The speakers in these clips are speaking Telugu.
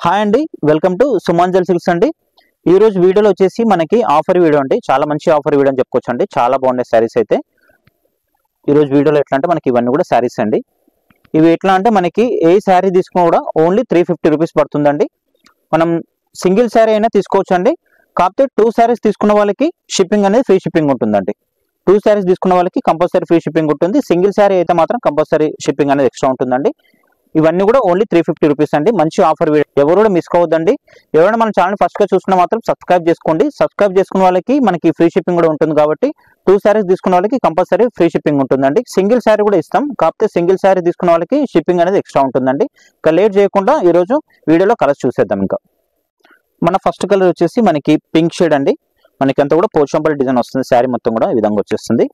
హాయ్ అండి, వెల్కమ్ టు సుమాంజల్ సిల్క్స్ అండి. ఈ రోజు వీడియోలో వచ్చేసి మనకి ఆఫర్ వీడియో అండి. చాలా మంచి ఆఫర్ వీడియో అని చెప్పుకోవచ్చు అండి. చాలా బాగున్నాయి శారీస్ అయితే. ఈ రోజు వీడియోలో ఎట్లా అంటే మనకి ఇవన్నీ కూడా శారీస్ అండి. ఇవి ఎట్లా అంటే మనకి ఏ శారీ తీసుకున్నా కూడా ఓన్లీ 350 రూపీస్ పడుతుందండి. మనం సింగిల్ శారీ అయినా తీసుకోవచ్చు అండి. కాకపోతే 2 శారీస్ తీసుకున్న వాళ్ళకి షిప్పింగ్ అనేది ఫ్రీ షిప్పింగ్ ఉంటుందండి. 2 శారీస్ తీసుకున్న వాళ్ళకి కంపల్సరీ ఫ్రీ షిప్పింగ్ ఉంటుంది. సింగిల్ శారీ అయితే మాత్రం కంపల్సరీ షిప్పింగ్ అనేది ఎక్స్ట్రా ఉంటుందండి. ఇవన్నీ కూడా ఓన్లీ 350 రూపీస్ అండి. మంచి ఆఫర్. ఎవరు కూడా మిస్ కావద్దండి. ఎవరైనా మన ఛానల్ ఫస్ట్ గా చూసుకున్న మాత్రం సబ్స్క్రైబ్ చేసుకోండి. సబ్స్క్రైబ్ చేసుకున్న వాళ్ళకి మనకి ఫ్రీ షిప్పింగ్ కూడా ఉంటుంది కాబట్టి 2 శారీస్ తీసుకున్న వాళ్ళకి కంపల్సరీ ఫ్రీ షిప్పింగ్ ఉంటుందండి. సింగిల్ శారీ కూడా ఇస్తాం, కాకపోతే సింగిల్ శారీ తీసుకున్న వాళ్ళకి షిప్పింగ్ అనేది ఎక్స్ట్రా ఉంటుందండి. ఇంకా లేట్ చేయకుండా ఈ రోజు వీడియోలో కలర్స్ చూసేద్దాం. ఇంకా మన ఫస్ట్ కలర్ వచ్చేసి మనకి పింక్ షేడ్ అండి. మనకి అంతా కూడా పోచంపల్లి డిజైన్ వస్తుంది. శారీ మొత్తం కూడా ఈ విధంగా వచ్చేస్తుంది.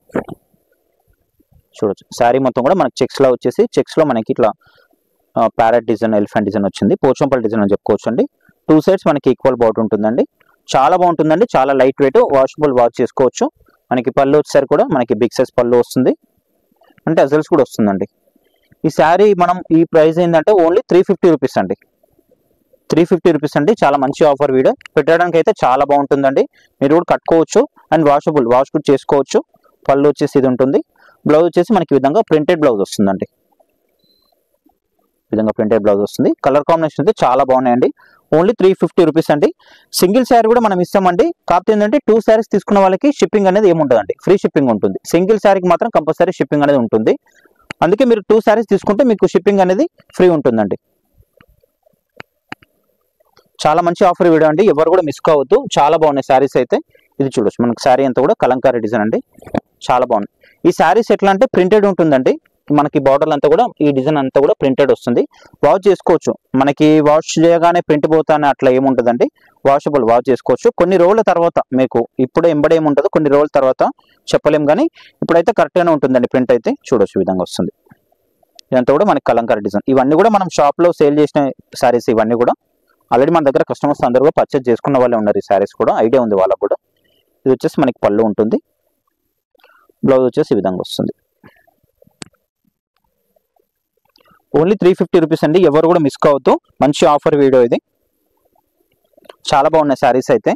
చూడొచ్చు శారీ మొత్తం కూడా మనకి చెక్స్ లో వచ్చేసి చెక్స్ లో మనకి ఇట్లా ప్యారెట్ డిజైన్, ఎలిఫెంట్ డిజైన్ వచ్చింది. పోచంపల్లి డిజైన్ అని చెప్పుకోవచ్చు అండి. 2 సైడ్స్ మనకి ఈక్వల్ బార్డర్ ఉంటుందండి. చాలా బాగుంటుందండి. చాలా లైట్ వెయిట్, వాషబుల్ వాష్ చేసుకోవచ్చు. మనకి పళ్ళు వచ్చేసరికి కూడా మనకి బిగ్ సైజ్ పళ్ళు వస్తుంది, అంటే అజల్స్ కూడా వస్తుందండి. ఈ శారీ మనం ఈ ప్రైస్ ఏంటంటే ఓన్లీ 350 రూపీస్ అండి. 350 రూపీస్ అండి. చాలా మంచి ఆఫర్. వీడియో పెట్టడానికి అయితే చాలా బాగుంటుందండి. మీరు కూడా కట్టుకోవచ్చు అండ్ వాషబుల్ వాష్ కూడా చేసుకోవచ్చు. పళ్ళు వచ్చేసి ఇది ఉంటుంది. బ్లౌజ్ వచ్చేసి మనకి ఈ విధంగా ప్రింటెడ్ బ్లౌజ్ వస్తుందండి. విధంగా ప్రింటెడ్ బ్లౌజ్ వస్తుంది. కలర్ కాంబినేషన్ అయితే చాలా బాగున్నాయండి. ఓన్లీ 350 రూపీస్ అండి. సింగిల్ శారీ కూడా మనం ఇస్తామండి. కాకపోతే ఏంటంటే 2 శారీస్ తీసుకున్న వాళ్ళకి షిప్పింగ్ అనేది ఏముంటుందండి, ఫ్రీ షిప్పింగ్ ఉంటుంది. సింగిల్ శారీకి మాత్రం కంపల్సరీ షిప్పింగ్ అనేది ఉంటుంది. అందుకే మీరు 2 శారీస్ తీసుకుంటే మీకు షిప్పింగ్ అనేది ఫ్రీ ఉంటుందండి. చాలా మంచి ఆఫర్ వీడియో అండి. ఎవరు కూడా మిస్ కావద్దు. చాలా బాగున్నాయి శారీస్ అయితే. ఇది చూడొచ్చు మనకి శారీ అంతా కూడా కలంకారీ డిజైన్ అండి. చాలా బాగుంది. ఈ శారీస్ ఎట్లా అంటే ప్రింటెడ్ ఉంటుందండి. మనకి బార్డర్ అంతా కూడా ఈ డిజైన్ అంతా కూడా ప్రింటెడ్ వస్తుంది. వాష్ చేసుకోవచ్చు. మనకి వాష్ చేయగానే ప్రింట్ పోతానే అట్లా ఏముంటుందండి. వాషబుల్ వాష్ చేసుకోవచ్చు. కొన్ని రోజుల తర్వాత మీకు ఇప్పుడు ఎంబడి ఏముంటుందో కొన్ని రోజుల తర్వాత చెప్పలేం, కానీ ఇప్పుడైతే కరెక్ట్గానే ఉంటుందండి. ప్రింట్ అయితే చూడొచ్చు ఈ విధంగా వస్తుంది. ఇదంతా కూడా మనకి కలంకారీ డిజైన్. ఇవన్నీ కూడా మనం షాప్లో సేల్ చేసిన శారీస్. ఇవన్నీ కూడా ఆల్రెడీ మన దగ్గర కస్టమర్స్ అందరూ కూడా పర్చేజ్ చేసుకున్న వాళ్ళే ఉన్నారు. ఈ శారీస్ కూడా ఐడియా ఉంది వాళ్ళకు కూడా. ఇది వచ్చేసి మనకి పళ్ళు ఉంటుంది. బ్లౌజ్ వచ్చేసి ఈ విధంగా వస్తుంది. ఓన్లీ 350 రూపీస్ అండి. ఎవరు కూడా మిస్ కావద్దు. మంచి ఆఫర్ వీడియో ఇది. చాలా బాగున్నాయి శారీస్ అయితే.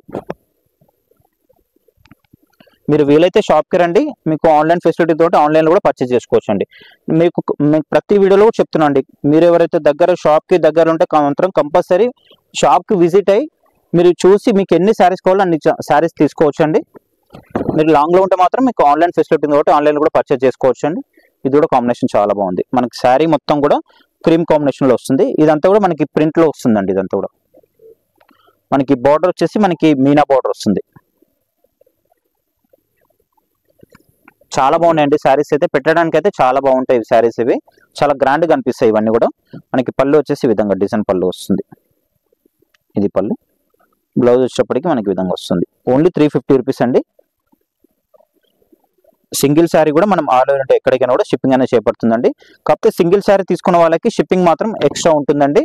మీరు వీలైతే షాప్కి రండి. మీకు ఆన్లైన్ ఫెసిలిటీ తోటి ఆన్లైన్లో కూడా పర్చేజ్ చేసుకోవచ్చు అండి. మీకు ప్రతి వీడియోలో కూడా చెప్తున్నా అండి. మీరు ఎవరైతే షాప్కి దగ్గర ఉంటే మాత్రం కంపల్సరీ షాప్కి విజిట్ అయ్యి మీరు చూసి మీకు ఎన్ని శారీస్ కావాలో అన్ని శారీస్ తీసుకోవచ్చు అండి. మీరు లాంగ్లో ఉంటే మాత్రం మీకు ఆన్లైన్ ఫెసిలిటీ తోటి ఆన్లైన్లో కూడా పర్చేజ్ చేసుకోవచ్చు అండి. ఇది కూడా కాంబినేషన్ చాలా బాగుంది. మనకి శారీ మొత్తం కూడా క్రీమ్ కాంబినేషన్ లో వస్తుంది. ఇదంతా కూడా మనకి ప్రింట్ లో వస్తుందండి. ఇదంతా కూడా మనకి బార్డర్ వచ్చేసి మనకి మీనా బార్డర్ వస్తుంది. చాలా బాగున్నాయండి శారీస్ అయితే. పెట్టడానికి అయితే చాలా బాగుంటాయి ఈ శారీస్. ఇవి చాలా గ్రాండ్ గా అనిపిస్తాయి. ఇవన్నీ కూడా మనకి పళ్ళు వచ్చేసి ఈ విధంగా డిజైన్ పళ్ళు వస్తుంది. ఇది పళ్ళు. బ్లౌజ్ వచ్చేటప్పటికి మనకి ఈ విధంగా వస్తుంది. ఓన్లీ 350 రూపీస్ అండి. సింగిల్ శారీ కూడా మనం ఆర్డర్ అంటే ఎక్కడికైనా కూడా షిప్పింగ్ అనేది చేపడుతుందండి. కాకపోతే సింగిల్ శారీ తీసుకున్న వాళ్ళకి షిప్పింగ్ మాత్రం ఎక్స్ట్రా ఉంటుందండి.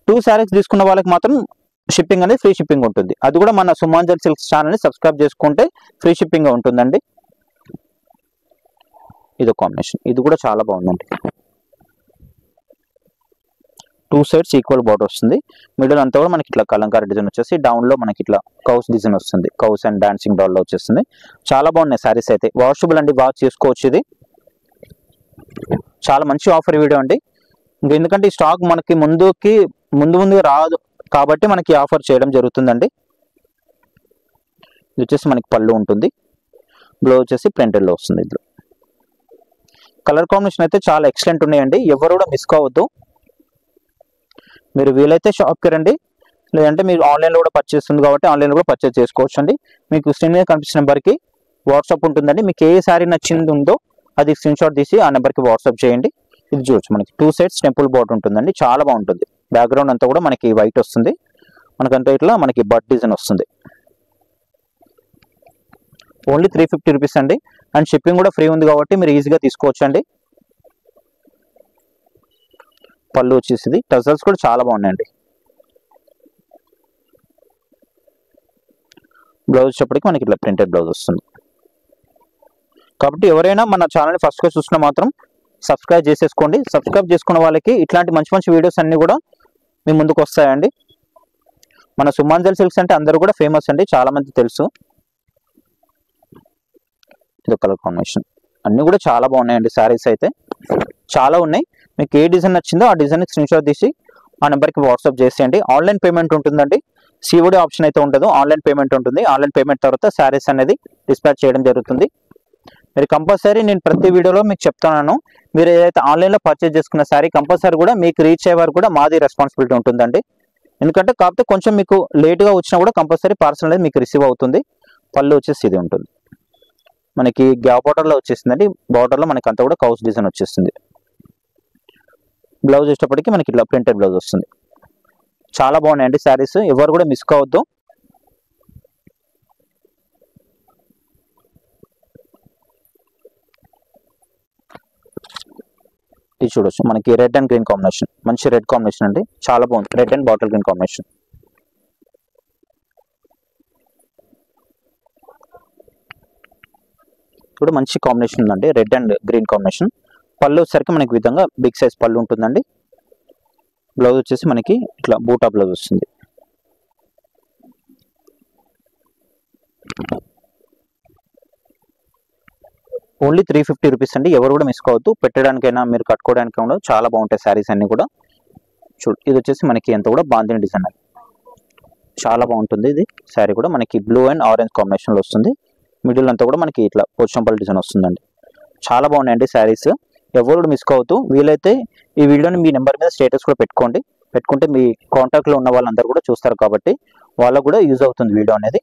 2 శారీస్ తీసుకున్న వాళ్ళకి మాత్రం షిప్పింగ్ అనేది ఫ్రీ షిప్పింగ్ ఉంటుంది. అది కూడా మన సుమాంజల్ సిల్క్స్ ఛానల్ని సబ్స్క్రైబ్ చేసుకుంటే ఫ్రీ షిప్పింగ్ ఉంటుందండి. ఇది కాంబినేషన్. ఇది కూడా చాలా బాగుందండి. 2 సైడ్స్ ఈక్వల్ బార్డర్ వస్తుంది. మిడిల్ అంతా కూడా మనకి ఇట్లా కలంకారీ డిజైన్ వచ్చేసి డౌన్ లో మనకి ఇట్లా కౌస్ డిజైన్ వస్తుంది. కౌస్ అండ్ డాన్సింగ్ డాల్ లో వచ్చేస్తుంది. చాలా బాగున్నాయి శారీస్ అయితే. వాషబుల్ అండి, వాష్ చేసుకోవచ్చు. ఇది చాలా మంచి ఆఫర్ వీడియో అండి. ఇంకా ఎందుకంటే ఈ స్టాక్ మనకి ముందు రాదు కాబట్టి మనకి ఆఫర్ చేయడం జరుగుతుందండి. ఇది వచ్చేసి మనకి పళ్ళు ఉంటుంది. బ్లౌజ్ వచ్చేసి ప్రింటెడ్ లో వస్తుంది. ఇందులో కలర్ కాంబినేషన్ అయితే చాలా ఎక్సలెంట్ ఉన్నాయండి. ఎవరు కూడా మిస్ కావద్దు. మీరు వీలైతే షాప్కి రండి, లేదంటే మీరు ఆన్లైన్లో కూడా పర్చేస్ ఉంది కాబట్టి ఆన్లైన్లో కూడా పర్చేస్ చేసుకోవచ్చు అండి. మీకు స్క్రీన్ మీద కనిపించిన నెంబర్కి వాట్సాప్ ఉంటుందండి. మీకు ఏ శారీ నచ్చింది ఉందో అది స్క్రీన్ షాట్ తీసి ఆ నెంబర్కి వాట్సాప్ చేయండి. ఇది చూడొచ్చు మనకి 2 సైడ్స్ టెంపుల్ బార్డర్ ఉంటుందండి. చాలా బాగుంటుంది. బ్యాక్గ్రౌండ్ అంతా కూడా మనకి వైట్ వస్తుంది. మనకంతా ఇట్లా మనకి బడ్ డిజైన్ వస్తుంది. ఓన్లీ 350 రూపీస్ అండి. అండ్ షిప్పింగ్ కూడా ఫ్రీ ఉంది కాబట్టి మీరు ఈజీగా తీసుకోవచ్చు అండి. పళ్ళు వచ్చేసి టజల్స్ కూడా చాలా బాగున్నాయండి. బ్లౌజ్ వచ్చేప్పటికి మనకి ఇట్లా ప్రింటెడ్ బ్లౌజ్ వస్తుంది. కాబట్టి ఎవరైనా మన ఛానల్ని ఫస్ట్గా చూసినా మాత్రం సబ్స్క్రైబ్ చేసేసుకోండి. సబ్స్క్రైబ్ చేసుకున్న వాళ్ళకి ఇట్లాంటి మంచి వీడియోస్ అన్ని కూడా మీ ముందుకు వస్తాయండి. మన సుమాంజల్ సిల్క్స్ అంటే అందరూ కూడా ఫేమస్ అండి, చాలా మంది తెలుసు. ఇది కలర్ కాంబినేషన్, అన్ని కూడా చాలా బాగున్నాయండి. శారీస్ అయితే చాలా ఉన్నాయి. మీకు ఏ డిజైన్ నచ్చిందో ఆ డిజైన్ స్క్రీన్ షాట్ తీసి ఆ నెంబర్కి వాట్సాప్ చేసేయండి. ఆన్లైన్ పేమెంట్ ఉంటుందండి, సిఓడి ఆప్షన్ అయితే ఉండదు, ఆన్లైన్ పేమెంట్ ఉంటుంది. ఆన్లైన్ పేమెంట్ తర్వాత శారీస్ అనేది డిస్పాచ్ చేయడం జరుగుతుంది. మీరు కంపల్సరీ నేను ప్రతి వీడియోలో మీకు చెప్తున్నాను, మీరు ఏదైతే ఆన్లైన్లో పర్చేజ్ చేసుకున్న శారీ కంపల్సరీ కూడా మీకు రీచ్ అయ్యే వరకు కూడా మాది రెస్పాన్సిబిలిటీ ఉంటుందండి. ఎందుకంటే కాకపోతే కొంచెం మీకు లేట్గా వచ్చినా కూడా కంపల్సరీ పార్సల్ అనేది మీకు రిసీవ్ అవుతుంది. పళ్ళు వచ్చేసి ఇది ఉంటుంది, మనకి గ్యాప్ బార్డర్లో వచ్చేసిందండి. బార్డర్లో మనకి అంతా కూడా కౌస్ డిజైన్ వచ్చేస్తుంది. బ్లౌజ్ వచ్చేటప్పటికి మనకి ఇట్లా ప్రింటెడ్ బ్లౌజ్ వస్తుంది. చాలా బాగున్నాయండి శారీస్, ఎవరు కూడా మిస్ కావద్దు. ఇది చూడొచ్చు, మనకి రెడ్ అండ్ గ్రీన్ కాంబినేషన్, మంచి రెడ్ కాంబినేషన్ అండి, చాలా బాగుంది. Red and bottle green combination. కూడా మంచి కాంబినేషన్ ఉందండి, రెడ్ అండ్ గ్రీన్ కాంబినేషన్. పళ్ళు వచ్చేసరికి మనకి విధంగా బిగ్ సైజ్ పళ్ళు ఉంటుందండి. బ్లౌజ్ వచ్చేసి మనకి ఇట్లా బూటా బ్లౌజ్ వస్తుంది. ఓన్లీ 350 రూపీస్ అండి, ఎవరు కూడా మిస్ కావద్దు. పెట్టడానికైనా మీరు కట్టుకోవడానికైనా చాలా బాగుంటాయి శారీస్ అన్ని కూడా. చూడు, ఇది వచ్చేసి మనకి ఎంత కూడా బాందిని డిజైన్, చాలా బాగుంటుంది. ఇది శారీ కూడా మనకి బ్లూ అండ్ ఆరెంజ్ కాంబినేషన్లో వస్తుంది. మిడిల్ అంతా కూడా మనకి ఇట్లా పోచంపల్లి డిజైన్ వస్తుందండి. చాలా బాగున్నాయండి శారీస్, ఎవరు కూడా మిస్ కావద్దు. వీలైతే ఈ వీడియోని మీ నెంబర్ మీద స్టేటస్ కూడా పెట్టుకుంటే మీ కాంటాక్ట్లో ఉన్న వాళ్ళందరూ కూడా చూస్తారు కాబట్టి వాళ్ళకు కూడా యూజ్ అవుతుంది వీడియో అనేది.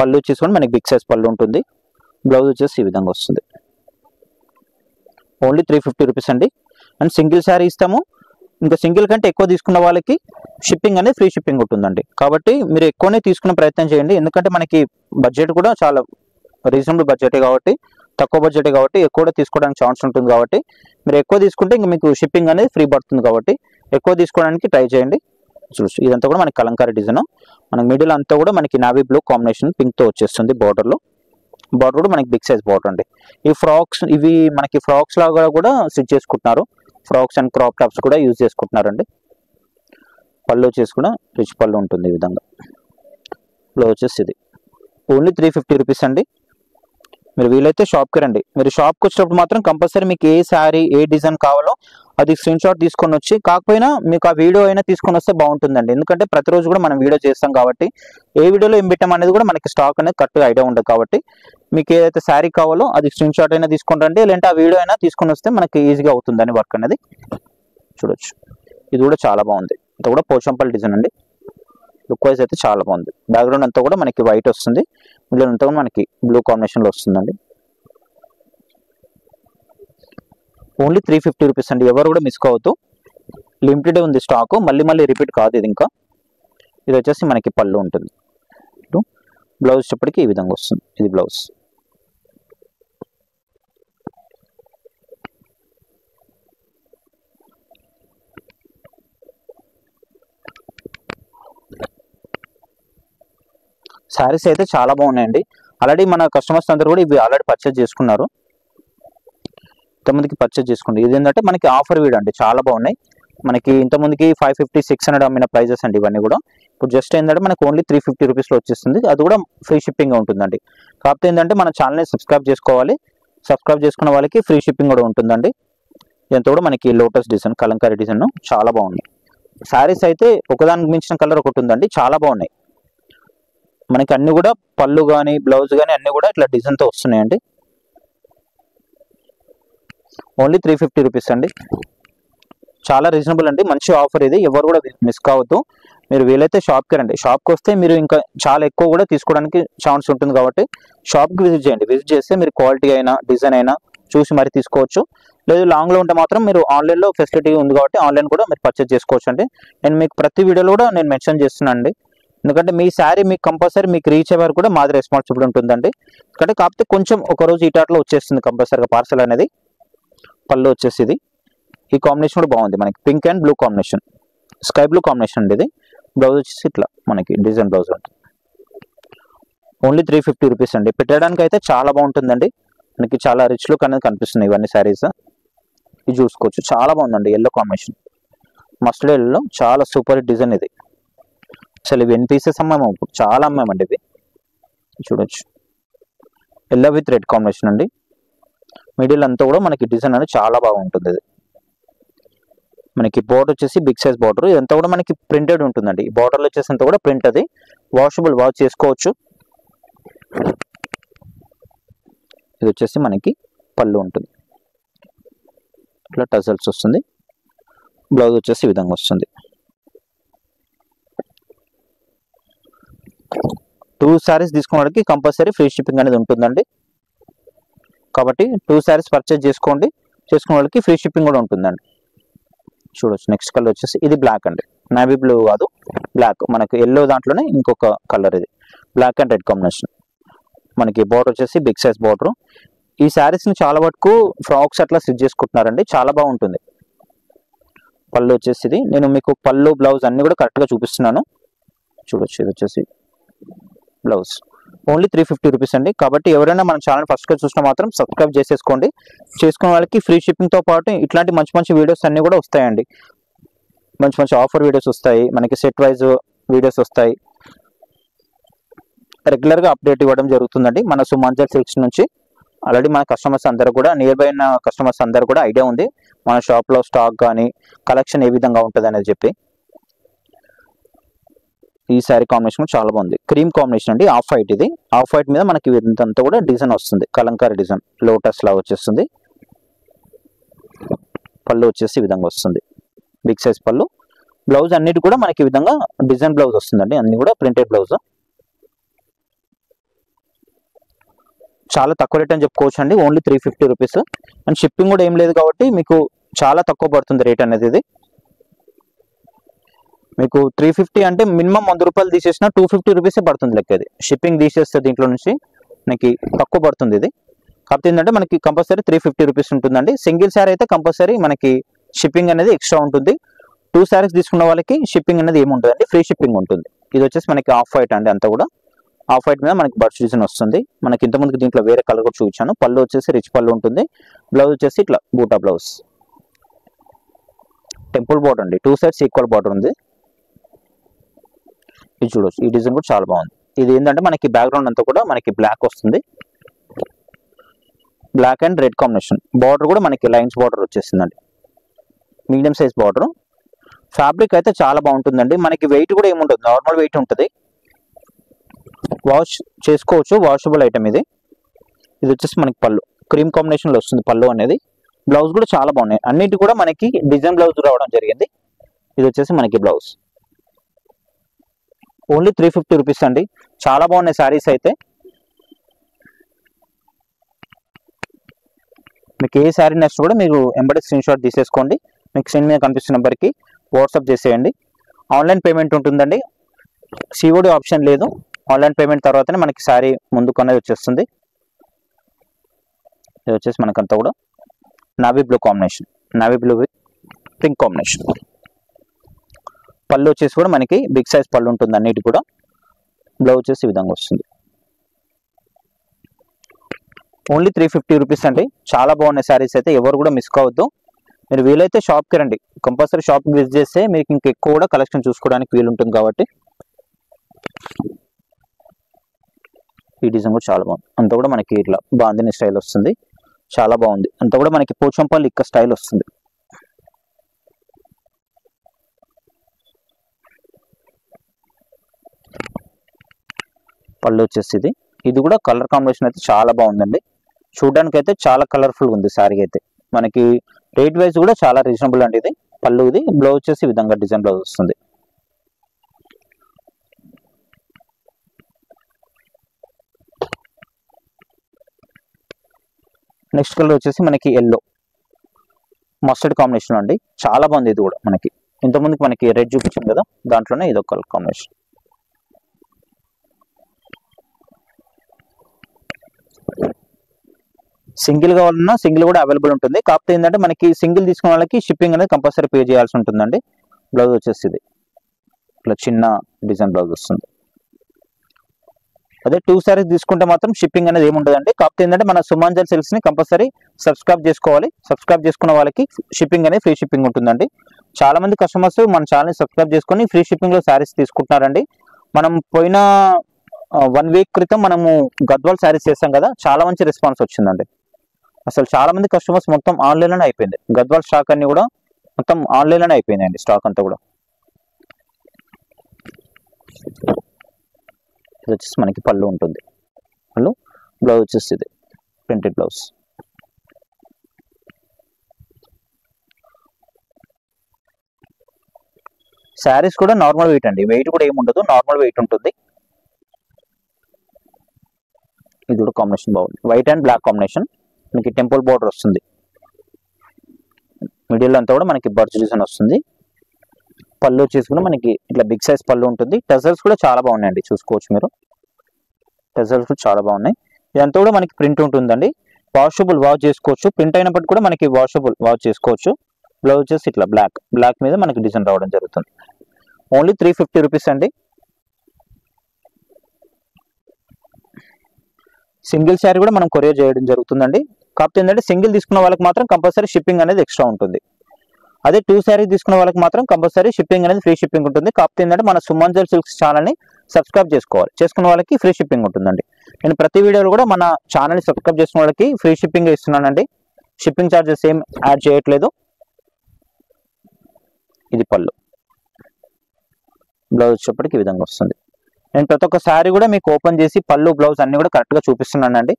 పళ్ళు వచ్చేసుకొని మనకి బిగ్ సైజ్ పళ్ళు ఉంటుంది. బ్లౌజ్ వచ్చేసి ఈ విధంగా వస్తుంది. ఓన్లీ 350 రూపీస్ అండి. అండ్ సింగిల్ శారీ ఇస్తాము, ఇంకా సింగిల్ కంటే ఎక్కువ తీసుకున్న వాళ్ళకి షిప్పింగ్ అనేది ఫ్రీ షిప్పింగ్ ఉంటుందండి. కాబట్టి మీరు ఎక్కువనే తీసుకునే ప్రయత్నం చేయండి, ఎందుకంటే మనకి బడ్జెట్ కూడా చాలా రీజనబుల్ బడ్జెటే కాబట్టి, తక్కువ బడ్జెటే కాబట్టి ఎక్కువ కూడా తీసుకోవడానికి ఛాన్స్ ఉంటుంది. కాబట్టి మీరు ఎక్కువ తీసుకుంటే ఇంకా మీకు షిప్పింగ్ అనేది ఫ్రీ పడుతుంది. కాబట్టి ఎక్కువ తీసుకోవడానికి ట్రై చేయండి. చూసి ఇదంతా కూడా మనకి కలంకారీ డిజైన్, మనకి మిడిల్ అంతా కూడా మనకి నావీ బ్లూ కాంబినేషన్ పింక్తో వచ్చేస్తుంది. బార్డర్ కూడా మనకి బిగ్ సైజ్ బార్డర్ అండి. ఈ ఫ్రాక్స్ ఇవి మనకి ఫ్రాక్స్ లాగా కూడా స్టిచ్ చేసుకుంటున్నారు. ఫ్రాక్స్ అండ్ క్రాప్ టాప్స్ కూడా యూజ్ చేసుకుంటున్నారండి. పళ్ళు వచ్చేసి కూడా రిచ్ పళ్ళు ఉంటుంది ఈ విధంగా. బ్లౌజ్ వచ్చేసి ఇది ఓన్లీ 350 రూపీస్ అండి. మీరు వీలైతే షాప్కి రండి. మీరు షాప్కి వచ్చినప్పుడు మాత్రం కంపల్సరీ మీకు ఏ శారీ ఏ డిజైన్ కావాలో అది స్క్రీన్ షాట్ తీసుకొని వచ్చి, కాకపోయినా మీకు ఆ వీడియో అయినా తీసుకొని వస్తే బాగుంటుందండి. ఎందుకంటే ప్రతిరోజు కూడా మనం వీడియో చేస్తాం కాబట్టి ఏ వీడియోలో ఏం పెట్టాం అనేది కూడా మనకి స్టాక్ అనేది కరెక్ట్గా ఐడియా ఉండదు. కాబట్టి మీకు ఏదైతే శారీ కావాలో అది స్క్రీన్ షాట్ అయినా తీసుకొని రండి, లేదంటే ఆ వీడియో అయినా తీసుకొని వస్తే మనకి ఈజీగా అవుతుందని వర్క్ అనేది. చూడొచ్చు, ఇది కూడా చాలా బాగుంది. ఇది కూడా పోచంపల్లి డిజైన్ అండి. లుక్ వైజ్ అయితే చాలా బాగుంది. బ్యాక్గ్రౌండ్ అంతా కూడా మనకి వైట్ వస్తుంది, మిడిల్ అంతా కూడా మనకి బ్లూ కాంబినేషన్లో వస్తుందండి. ఓన్లీ 350 రూపీస్ అండి, ఎవరు కూడా మిస్ కావద్దు. లిమిటెడ్ ఉంది స్టాక్, మళ్ళీ రిపీట్ కాదు ఇది. ఇంకా ఇది వచ్చేసి మనకి పళ్ళు ఉంటుంది. బ్లౌజ్ వచ్చేప్పటికి ఈ విధంగా వస్తుంది. ఇది బ్లౌజ్. శారీస్ అయితే చాలా బాగున్నాయండి. ఆల్రెడీ మన కస్టమర్స్ అందరూ కూడా ఇవి ఆల్రెడీ పర్చేజ్ చేసుకున్నారు. ఇంతమందికి పర్చేజ్ చేసుకోండి. ఇది ఏంటంటే మనకి ఆఫర్ వీడియో అండి, చాలా బాగున్నాయి. మనకి ఇంతమందికి 550, 600 అమ్మిన ప్రైజెస్ అండి ఇవన్నీ కూడా. ఇప్పుడు జస్ట్ ఏంటంటే మనకి ఓన్లీ 350 రూపీస్లో వచ్చేస్తుంది. అది కూడా ఫ్రీ షిప్పింగ్ ఉంటుందండి. కాకపోతే ఏంటంటే మన ఛానల్ని సబ్స్క్రైబ్ చేసుకోవాలి. సబ్స్క్రైబ్ చేసుకున్న వాళ్ళకి ఫ్రీ షిప్పింగ్ కూడా ఉంటుందండి. ఇదంతా కూడా మనకి లోటస్ డిజైన్, కలంకారీ డిజైన్ చాలా బాగున్నాయి. శారీస్ అయితే ఒకదానికి మించిన కలర్ ఒకటి ఉందండి, చాలా బాగున్నాయి. మనకి అన్ని కూడా పళ్ళు కానీ బ్లౌజ్ కానీ అన్ని కూడా ఇట్లా డిజైన్తో వస్తున్నాయండి. ఓన్లీ 350 రూపీస్ అండి, చాలా రీజనబుల్ అండి. మంచి ఆఫర్ ఇది, ఎవరు కూడా మిస్ కావద్దు. మీరు వీలైతే షాప్కి రండి. షాప్కి వస్తే మీరు ఇంకా చాలా ఎక్కువ కూడా తీసుకోవడానికి ఛాన్స్ ఉంటుంది. కాబట్టి షాప్కి విజిట్ చేయండి. విజిట్ చేస్తే మీరు క్వాలిటీ అయినా డిజైన్ అయినా చూసి మరి తీసుకోవచ్చు. లేదు లాంగ్లో ఉంటే మాత్రం మీరు ఆన్లైన్లో ఫెసిలిటీ ఉంది కాబట్టి ఆన్లైన్ కూడా మీరు పర్చేజ్ చేసుకోవచ్చు అండి. నేను మీకు ప్రతి వీడియోలో కూడా నేను మెన్షన్ చేస్తున్నాను అండి. ఎందుకంటే మీ శారీ మీకు కంపల్సరీ మీకు రీచ్ అయ్యే వరకు కూడా మాది రెస్పాన్సిబిలిటీ ఉంటుందండి. ఎందుకంటే కాకపోతే కొంచెం ఒకరోజు ఈటాట్లో వచ్చేస్తుంది కంపల్సరీగా పార్సల్ అనేది. పళ్ళు వచ్చేసి ఇది, ఈ కాంబినేషన్ కూడా బాగుంది. మనకి pink and blue combination, sky blue combination అండి ఇది. బ్లౌజ్ వచ్చేసి ఇట్లా మనకి డిజైన్ బ్లౌజ్ ఉంటుంది. ఓన్లీ 350 రూపీస్ అండి. పెట్టడానికి అయితే చాలా బాగుంటుందండి. మనకి చాలా రిచ్ లుక్ అనేది కనిపిస్తుంది ఇవన్నీ శారీస్. ఇది చూసుకోవచ్చు, చాలా బాగుందండి. ఎల్లో కాంబినేషన్, మస్టర్డ్ ఎల్లో, చాలా సూపర్ డిజైన్ ఇది. అసలు ఇవి ఎన్ని పీసెస్ అమ్మాము, చాలా అమ్మామండి ఇవి. చూడొచ్చు, ఎల్లో విత్ రెడ్ కాంబినేషన్ అండి. మిడిల్ అంతా కూడా మనకి డిజైన్ అనేది చాలా బాగుంటుంది. ఇది మనకి బోర్డర్ వచ్చేసి బిగ్ సైజ్ బోర్డర్, ఇదంతా కూడా మనకి ప్రింటెడ్ ఉంటుందండి. ఈ బోర్డర్లో వచ్చేసి అంతా కూడా ప్రింట్, అది వాషబుల్, వాష్ చేసుకోవచ్చు. ఇది వచ్చేసి మనకి పళ్ళు ఉంటుంది, ఇట్లా టజల్స్ వస్తుంది. బ్లౌజ్ వచ్చేసి ఈ విధంగా వస్తుంది. 2 sarees తీసుకున్న వాళ్ళకి కంపల్సరీ ఫ్రీ షిప్పింగ్ అనేది ఉంటుందండి. కాబట్టి 2 sarees పర్చేజ్ చేసుకున్న వాళ్ళకి ఫ్రీ షిప్పింగ్ కూడా ఉంటుందండి. చూడొచ్చు, నెక్స్ట్ కలర్ వచ్చేసి ఇది బ్లాక్ అండి, నేవీ బ్లూ కాదు బ్లాక్, మనకు ఎల్లో దాంట్లోనే ఇంకొక కలర్. ఇది బ్లాక్ అండ్ రెడ్ కాంబినేషన్. మనకి బోర్డర్ వచ్చేసి బిగ్ సైజ్ బోర్డర్. ఈ శారీస్ని చాలా వరకు ఫ్రాక్స్ అట్లా స్టిచ్ చేసుకుంటున్నారండి, చాలా బాగుంటుంది. పళ్ళు వచ్చేసి ఇది, నేను మీకు పళ్ళు బ్లౌజ్ అన్ని కూడా కరెక్ట్గా చూపిస్తున్నాను. చూడొచ్చు, ఇది వచ్చేసి బ్లౌజ్. ఓన్లీ 350 రూపీస్ అండి. కాబట్టి ఎవరైనా మన ఛానల్ ఫస్ట్గా చూసినా మాత్రం సబ్స్క్రైబ్ చేసేసుకోండి. చేసుకున్న వాళ్ళకి ఫ్రీ షిప్పింగ్తో పాటు ఇట్లాంటి మంచి మంచి వీడియోస్ అన్నీ కూడా వస్తాయండి. మంచి మంచి ఆఫర్ వీడియోస్ వస్తాయి, మనకి సెట్ వైజ్ వీడియోస్ వస్తాయి. రెగ్యులర్గా అప్డేట్ ఇవ్వడం జరుగుతుందండి మన సుమాంజల్ సిల్క్స్ నుంచి. ఆల్రెడీ మన కస్టమర్స్ అందరూ కూడా, నియర్ బై ఉన్న కస్టమర్స్ అందరూ కూడా ఐడియా ఉంది మన షాప్లో స్టాక్ కానీ కలెక్షన్ ఏ విధంగా ఉంటుంది అనేది చెప్పి. ఈ శారీ కాంబినేషన్ చాలా బాగుంది, క్రీమ్ కాంబినేషన్ అండి, ఆఫ్ వైట్. ఇది ఆఫ్ వైట్ మీద మనకి ఇదంతా కూడా డిజైన్ వస్తుంది, కలంకారీ డిజైన్, లోటస్ లా వచ్చేస్తుంది. పళ్ళు వచ్చేసి ఈ విధంగా వస్తుంది, బిగ్ సైజ్ పళ్ళు. బ్లౌజ్ అన్నిటి కూడా మనకి ఈ విధంగా డిజైన్ బ్లౌజ్ వస్తుందండి, అన్ని కూడా ప్రింటెడ్ బ్లౌజ్. చాలా తక్కువ రేట్ అని చెప్పుకోవచ్చు అండి, ఓన్లీ 350 రూపీస్. అండ్ షిప్పింగ్ కూడా ఏం లేదు కాబట్టి మీకు చాలా తక్కువ పడుతుంది రేట్ అనేది. ఇది మీకు 350 అంటే మినిమం 100 రూపాయలు తీసేసిన 250 రూపీసే పడుతుంది లెక్క. ఇది షిప్పింగ్ తీసేస్తే దీంట్లో నుంచి మనకి తక్కువ పడుతుంది. ఇది కాకపోతే ఏంటంటే మనకి కంపల్సరీ 350 రూపీస్ ఉంటుందండి. సింగిల్ శారీ అయితే కంపల్సరీ మనకి షిప్పింగ్ అనేది ఎక్స్ట్రా ఉంటుంది. 2 sarees తీసుకున్న వాళ్ళకి షిప్పింగ్ అనేది ఏముంటుందండి, ఫ్రీ షిప్పింగ్ ఉంటుంది. ఇది వచ్చేసి మనకి ఆఫ్ వైట్ అండి, అంతా కూడా ఆఫ్ వైట్ మీద మనకి బర్డ్స్ డిజైన్ వస్తుంది. మనకి ఇంతకుముందుకు దీంట్లో వేరే కలర్ కూడా చూపించాను. పళ్ళు వచ్చేసి రిచ్ పళ్ళు ఉంటుంది. బ్లౌజ్ వచ్చేసి ఇట్లా బూటా బ్లౌజ్, టెంపుల్ బార్డర్ అండి, 2 sides ఈక్వల్ బార్డర్ ఉంది. ఇది చూడవచ్చు, ఈ డిజైన్ కూడా చాలా బాగుంది. ఇది ఏంటంటే మనకి బ్యాక్గ్రౌండ్ అంతా కూడా మనకి బ్లాక్ వస్తుంది, black and red combination. Border కూడా మనకి లైన్స్ బార్డర్ వచ్చేసిందండి, మీడియం సైజ్ బార్డర్. ఫ్యాబ్రిక్ అయితే చాలా బాగుంటుందండి. మనకి వెయిట్ కూడా ఏముంటుంది, నార్మల్ వెయిట్ ఉంటుంది, వాష్ చేసుకోవచ్చు, వాషబుల్ ఐటమ్ ఇది. ఇది వచ్చేసి మనకి పళ్ళు క్రీమ్ కాంబినేషన్లో వస్తుంది పళ్ళు అనేది. బ్లౌజ్ కూడా చాలా బాగున్నాయి, అన్నిటి కూడా మనకి డిజైన్ బ్లౌజ్ రావడం జరిగింది. ఇది వచ్చేసి మనకి బ్లౌజ్. ఓన్లీ 350 రూపీస్ అండి, చాలా బాగున్నాయి శారీస్ అయితే. మీకు ఏ శారీ నెక్స్ట్ కూడా మీరు ఎంబడి స్క్రీన్ షాట్ తీసేసుకోండి, మీకు స్క్రీన్ మీద కనిపిస్తున్న నెంబర్కి వాట్సాప్ చేసేయండి. ఆన్లైన్ పేమెంట్ ఉంటుందండి, సిఓడి ఆప్షన్ లేదు. ఆన్లైన్ పేమెంట్ తర్వాతనే మనకి శారీ ముందుకు అనేది వచ్చేస్తుంది. ఇది వచ్చేసి మనకంతా కూడా navy blue combination, navy blue with pink combination. పళ్ళు వచ్చేసి కూడా మనకి బిగ్ సైజ్ పళ్ళు ఉంటుంది అన్నిటి కూడా. బ్లౌజ్ వచ్చేసి ఈ విధంగా వస్తుంది. ఓన్లీ 350 రూపీస్ అండి, చాలా బాగున్నాయి శారీస్ అయితే, ఎవరు కూడా మిస్ కావద్దు. మీరు వీలైతే షాప్కి రండి, కంపల్సరీ షాప్కి విజిట్ చేస్తే మీకు ఇంకా ఎక్కువ కూడా కలెక్షన్ చూసుకోవడానికి వీలుంటుంది. కాబట్టి ఈ డిజైన్ కూడా చాలా బాగుంది, అంతా కూడా మనకి ఇట్లా బాందిని స్టైల్ వస్తుంది, చాలా బాగుంది. అంతా కూడా మనకి పోచంపల్లి ఇక్క స్టైల్ వస్తుంది. పళ్ళు వచ్చేసి ఇది కూడా కలర్ కాంబినేషన్ అయితే చాలా బాగుందండి, చూడడానికి అయితే చాలా కలర్ఫుల్ ఉంది శారీ అయితే. మనకి రేట్ వైజ్ కూడా చాలా రీజనబుల్ అండి. ఇది పళ్ళు, ఇది బ్లౌజ్ వచ్చేసి ఈ విధంగా డిజైన్ బ్లౌజ్ వస్తుంది. నెక్స్ట్ కలర్ వచ్చేసి మనకి ఎల్లో మస్టర్డ్ కాంబినేషన్ అండి, చాలా బాగుంది. ఇది కూడా మనకి ఇంతకుముందుకు మనకి రెడ్ చూపించాం కదా, దాంట్లోనే ఇది ఒక కలర్ కాంబినేషన్. సింగిల్ కావాలన్నా సింగిల్ కూడా అవైలబుల్ ఉంటుంది. కాకపోతే ఏంటంటే మనకి సింగిల్ తీసుకున్న వాళ్ళకి షిప్పింగ్ అనేది కంపల్సరీ పే చేయాల్సి ఉంటుందండి. బ్లౌజ్ వచ్చేసి ఇది ఇట్లా చిన్న డిజైన్ బ్లౌజ్ వస్తుంది. అదే 2 sarees తీసుకుంటే మాత్రం షిప్పింగ్ అనేది ఏముంటుందండి. కాకపోతే ఏంటంటే మన సుమాంజల్ సిల్క్స్ ని కంపల్సరీ సబ్స్క్రైబ్ చేసుకోవాలి. సబ్స్క్రైబ్ చేసుకున్న వాళ్ళకి షిప్పింగ్ అనేది ఫ్రీ షిప్పింగ్ ఉంటుందండి. చాలా మంది కస్టమర్స్ మన ఛానల్ సబ్స్క్రైబ్ చేసుకొని ఫ్రీ షిప్పింగ్ లో శారీస్ తీసుకుంటున్నారండి. మనం పోయిన 1 వీక్ క్రితం మనము గద్వాల్ శారీస్ చేసాం కదా, చాలా మంచి రెస్పాన్స్ వచ్చిందండి. అసలు చాలా మంది కస్టమర్స్ మొత్తం ఆన్లైన్లోనే అయిపోయింది. గద్వాల్ స్టాక్ అన్ని కూడా మొత్తం ఆన్లైన్లోనే అయిపోయిందండి. స్టాక్ అంతా కూడా ఇది వచ్చేసి మనకి పళ్ళు ఉంటుంది. పళ్ళు, బ్లౌజ్ వచ్చేసి ఇది ప్రింటెడ్ బ్లౌజ్. శారీస్ కూడా నార్మల్ వెయిట్ అండి, వెయిట్ కూడా ఏమి ఉండదు, నార్మల్ వెయిట్ ఉంటుంది. ఇది కూడా కాంబినేషన్ బాగుంది, వైట్ అండ్ బ్లాక్ కాంబినేషన్. మనకి టెంపుల్ బోర్డర్ వస్తుంది, మిడిల్ అంతా కూడా మనకి బర్డ్స్ డిజైన్ వస్తుంది. పళ్ళు వచ్చేసి కూడా మనకి ఇట్లా బిగ్ సైజ్ పళ్ళు ఉంటుంది. టజల్స్ కూడా చాలా బాగున్నాయండి, చూసుకోవచ్చు మీరు. టజల్స్ కూడా చాలా బాగున్నాయి. ఇదంతా కూడా మనకి ప్రింట్ ఉంటుందండి, వాషబుల్ వాష్ చేసుకోవచ్చు. ప్రింట్ అయినప్పటికీ కూడా మనకి వాషబుల్ వాష్ చేసుకోవచ్చు. బ్లౌజ్ వచ్చేసి ఇట్లా బ్లాక్ మీద మనకి డిజైన్ రావడం జరుగుతుంది. ఓన్లీ 350 రూపీస్ అండి. సింగిల్ శారీ కూడా మనం కొరియర్ చేయడం జరుగుతుందండి. కాకపోతే ఏంటంటే సింగిల్ తీసుకున్న వాళ్ళకి మాత్రం కంపల్సరీ షిప్పింగ్ అనేది ఎక్స్ట్రా ఉంటుంది. అదే 2 శారీ తీసుకున్న వాళ్ళకి మాత్రం కంపల్సరీ షిప్పింగ్ అనేది ఫ్రీ షిప్పింగ్ ఉంటుంది. కాకపోతే ఏంటంటే మన సుమంజల్ సిల్క్స్ ఛానల్ని సబ్స్క్రైబ్ చేసుకోవాలి, చేసుకున్న వాళ్ళకి ఫ్రీ షిప్పింగ్ ఉంటుందండి. నేను ప్రతి వీడియోలో కూడా మన ఛానల్ని సబ్స్క్రైబ్ చేసుకున్న వాళ్ళకి ఫ్రీ షిప్పింగ్ ఇస్తున్నానండి. షిప్పింగ్ ఛార్జెస్ ఏం యాడ్ చేయట్లేదు. ఇది పళ్ళు, బ్లౌజ్ వచ్చేప్పటికి ఈ విధంగా వస్తుంది. నేను ప్రతి ఒక్క శారీ కూడా మీకు ఓపెన్ చేసి పళ్ళు, బ్లౌజ్ అన్ని కూడా కరెక్ట్గా చూపిస్తున్నానండి.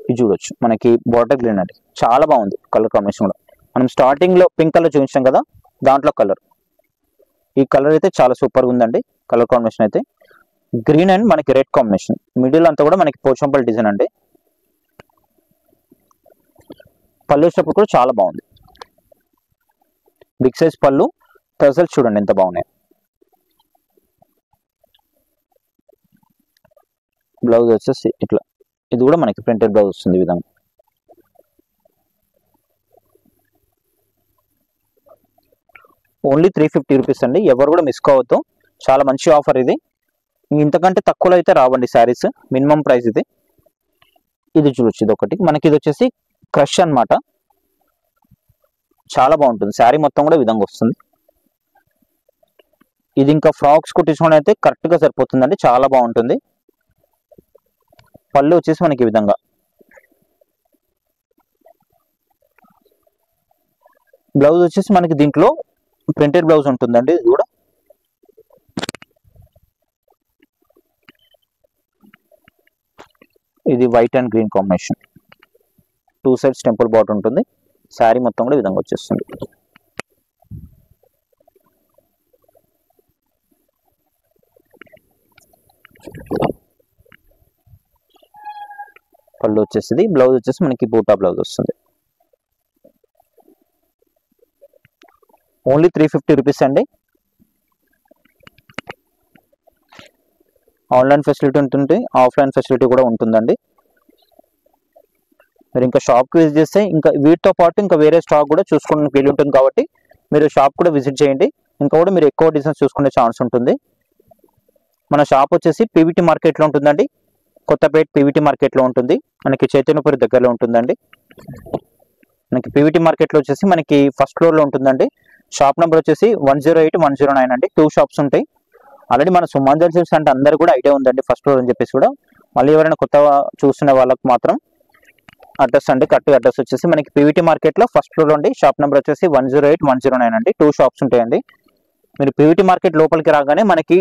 ఇది చూడొచ్చు, మనకి బార్డర్ గ్రీన్ అండి, చాలా బాగుంది కలర్ కాంబినేషన్ కూడా. మనం స్టార్టింగ్ లో పింక్ కలర్ చూపించాం కదా, దాంట్లో కలర్, ఈ కలర్ అయితే చాలా సూపర్ గా ఉందండి. కలర్ కాంబినేషన్ అయితే గ్రీన్ అండ్ మనకి రెడ్ కాంబినేషన్, మిడిల్ అంతా కూడా మనకి పోచంపల్లి డిజైన్ అండి. పళ్ళు వచ్చేటప్పుడు కూడా చాలా బాగుంది, బిగ్ సైజ్ పళ్ళు. టజల్స్ చూడండి ఎంత బాగున్నాయి. బ్లౌజ్ వచ్చేసి ఇట్లా, ఇది కూడా మనకి ప్రింటెడ్ బ్లౌజ్ వస్తుంది ఈ విధంగా. ఓన్లీ 350 రూపీస్ అండి, ఎవరు కూడా మిస్ కావద్దు. చాలా మంచి ఆఫర్ ఇది, ఇంతకంటే తక్కువలో అయితే రావండి శారీస్, మినిమం ప్రైస్ ఇది. ఇది చూడొచ్చు, ఇది ఒకటి మనకి. ఇది వచ్చేసి క్రష్ అన్నమాట, చాలా బాగుంటుంది. శారీ మొత్తం కూడా ఈ విధంగా వస్తుంది. ఇది ఇంకా ఫ్రాక్స్ కుట్టించుకొని అయితే కరెక్ట్గా సరిపోతుందండి, చాలా బాగుంటుంది. పళ్ళు వచ్చేసి మనకి ఈ విధంగా, బ్లౌజ్ వచ్చేసి మనకి దీంట్లో ప్రింటెడ్ బ్లౌజ్ ఉంటుందండి. ఇది కూడా ఇది white and green combination, 2 sides temple border ఉంటుంది. శారీ మొత్తం కూడా ఈ విధంగా వచ్చేస్తుంది. పళ్ళు వచ్చేసి, బ్లౌజ్ వచ్చేసి మనకి బూటా బ్లౌజ్ వస్తుంది. ఓన్లీ 350 రూపీస్ అండి. ఆన్లైన్ ఫెసిలిటీ ఉంటుంది, ఆఫ్లైన్ ఫెసిలిటీ కూడా ఉంటుందండి. మీరు ఇంకా షాప్కి విజిట్ చేస్తే ఇంకా వీటితో పాటు ఇంకా వేరే స్టాక్ కూడా చూసుకోవడానికి వీలు ఉంటుంది. కాబట్టి మీరు షాప్ కూడా విజిట్ చేయండి, ఇంకా కూడా మీరు ఎక్కువ డిజైన్స్ చూసుకునే ఛాన్స్ ఉంటుంది. మన షాప్ వచ్చేసి పీవీటీ మార్కెట్లో ఉంటుందండి, కొత్తపేట పీవీటీ మార్కెట్లో ఉంటుంది. మనకి చైతన్యపురి దగ్గరలో ఉంటుందండి. మనకి పీవీటీ మార్కెట్లో వచ్చేసి మనకి ఫస్ట్ ఫ్లోర్లో ఉంటుందండి. షాప్ నెంబర్ వచ్చేసి 108, 109 అండి. 2 షాప్స్ ఉంటాయి. ఆల్రెడీ మన సుమంజల్ సిల్క్స్ అంటే అందరూ కూడా ఐడియా ఉందండి ఫస్ట్ ఫ్లోర్ అని చెప్పేసి కూడా. మళ్ళీ ఎవరైనా కొత్తగా చూస్తున్న వాళ్ళకి మాత్రం అడ్రస్ అండి, కరెక్ట్ అడ్రస్ వచ్చేసి మనకి పీవీటీ మార్కెట్లో ఫస్ట్ ఫ్లోర్లో అండి. షాప్ నెంబర్ వచ్చేసి 108, 109 అండి. 2 షాప్స్ ఉంటాయండి. మీరు పీవీటీ మార్కెట్ లోపలికి రాగానే మనకి